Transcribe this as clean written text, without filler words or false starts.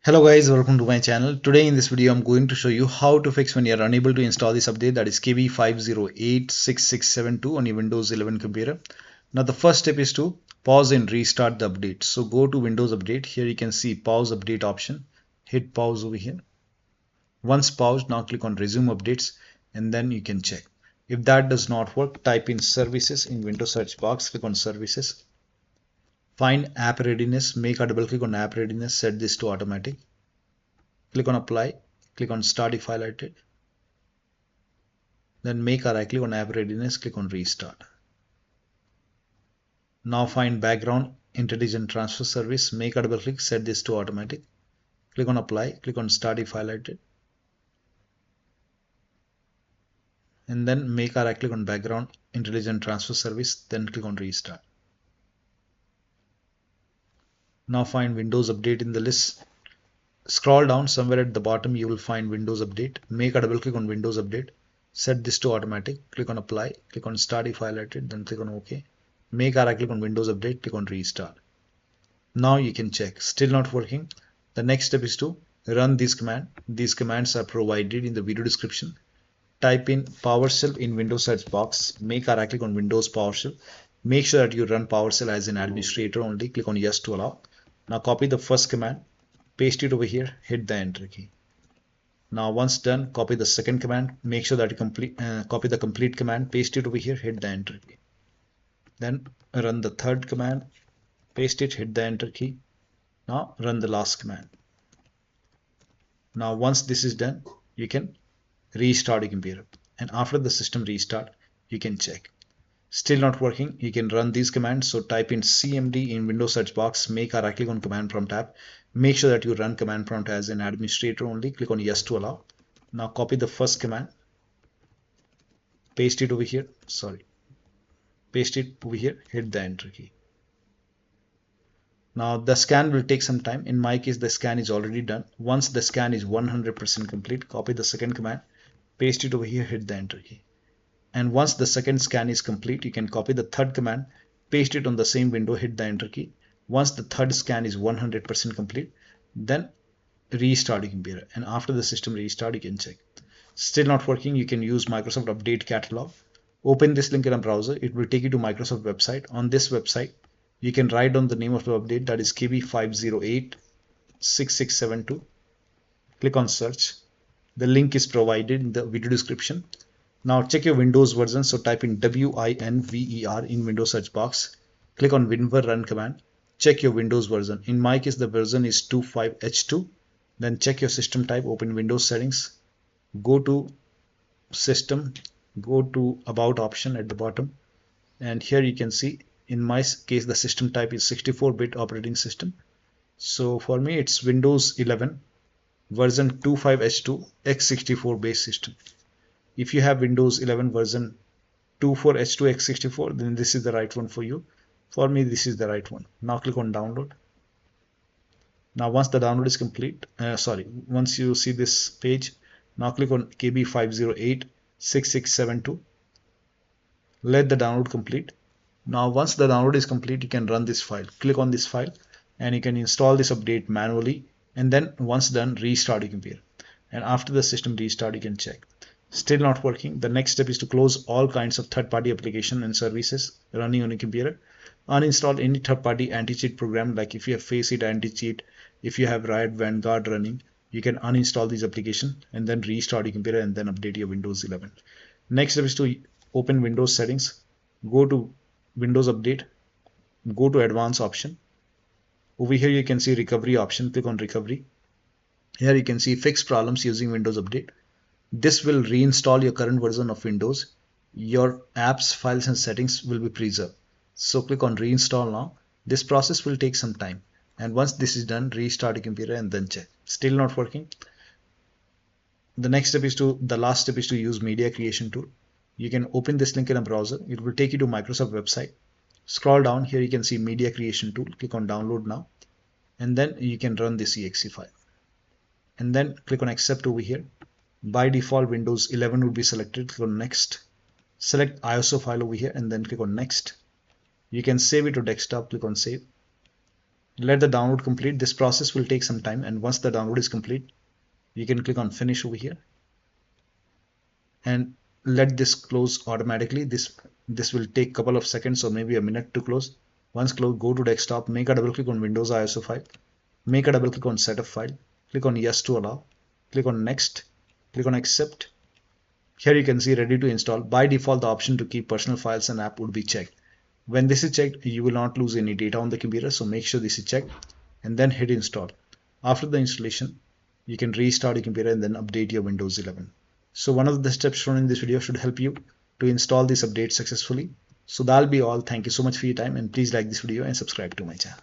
Hello guys, welcome to my channel. Today in this video I'm going to show you how to fix when you're unable to install this update, that is KB5086672 on your Windows 11 computer. Now the first step is to pause and restart the update. So go to Windows Update. Here you can see pause update option. Hit pause over here. Once paused, now click on resume updates and then you can check. If that does not work, type in services in Windows search box, click on services. Find app readiness, make a double click on app readiness, set this to automatic. Click on apply, click on start if highlighted. Then make a right click on app readiness, click on restart. Now find background intelligent transfer service, make a double click, set this to automatic. Click on apply, click on start if highlighted. And then make a right click on background intelligent transfer service, then click on restart. Now find Windows Update in the list. Scroll down, somewhere at the bottom you will find Windows Update. Make a double click on Windows Update. Set this to automatic. Click on apply. Click on start if highlighted. Then click on OK. Make a right click on Windows Update. Click on restart. Now you can check. Still not working. The next step is to run this command. These commands are provided in the video description. Type in PowerShell in Windows search box. Make a right click on Windows PowerShell. Make sure that you run PowerShell as an administrator only. Click on yes to allow. Now copy the first command. Paste it over here, hit the enter key. Now once done, copy the second command, make sure that you copy the complete command, paste it over here, hit the enter key. Then run the third command, paste it, hit the enter key. Now run the last command. Now once this is done, you can restart your computer, and after the system restart you can check. Still not working, you can run these commands. So type in cmd in Windows search box, make a right click on command prompt tab. Make sure that you run command prompt as an administrator only. Click on yes to allow. Now copy the first command, paste it over here, paste it over here, hit the enter key. Now the scan will take some time. In my case the scan is already done. Once the scan is 100% complete, copy the second command, paste it over here, hit the enter key. And once the second scan is complete, you can copy the third command, paste it on the same window, hit the enter key. Once the third scan is 100% complete, then restart your computer, and after the system restart you can check. Still not working, you can use Microsoft Update Catalog. Open this link in a browser, it will take you to Microsoft website. On this website you can write down the name of the update, that is KB5086672. Click on search. The link is provided in the video description. Now check your Windows version, so type in WINVER in Windows search box. Click on WinVer run command. Check your Windows version. In my case the version is 25H2. Then check your system type, open Windows settings, go to system, go to about option at the bottom, and here you can see in my case the system type is 64-bit operating system. So for me it's Windows 11 version 25H2 x64 base system. If you have Windows 11 version 24H2 x64, then this is the right one for you. For me this is the right one. Now click on download. Now once the download is complete, once you see this page, now click on KB5086672. Let the download complete. Now once the download is complete, you can run this file. Click on this file and you can install this update manually, and then once done, restart your computer, and after the system restart you can check. Still not working. The next step is to close all kinds of third-party application and services running on your computer. Uninstall any third-party anti-cheat program, like if you have Faceit anti-cheat, if you have Riot Vanguard running, you can uninstall these applications and then restart your computer and then update your Windows 11. Next step is to open Windows settings, go to Windows Update, go to Advanced option. Over here you can see recovery option, click on recovery. Here you can see fix problems using Windows Update. This will reinstall your current version of Windows. Your apps, files and settings will be preserved. So click on reinstall now. This process will take some time, and once this is done, restart your computer and then check. Still not working. The last step is to use media creation tool. You can open this link in a browser. It will take you to Microsoft website. Scroll down, here you can see media creation tool. Click on download now, and then you can run this exe file, and then click on accept over here. By default Windows 11 will be selected. Click on next. Select ISO file over here and then click on next. You can save it to desktop. Click on save. let the download complete. This process will take some time, and once the download is complete, you can click on finish over here and let this close automatically. This will take a couple of seconds or maybe a minute to close. Once closed, go to desktop, make a double click on Windows ISO file, make a double click on setup file, click on yes to allow, click on next, click on accept. Here you can see ready to install. By default, the option to keep personal files and app would be checked. When this is checked, you will not lose any data on the computer, so make sure this is checked and then hit install. After the installation, you can restart your computer and then update your Windows 11. So one of the steps shown in this video should help you to install this update successfully. So that'll be all. Thank you so much for your time, and please like this video and subscribe to my channel.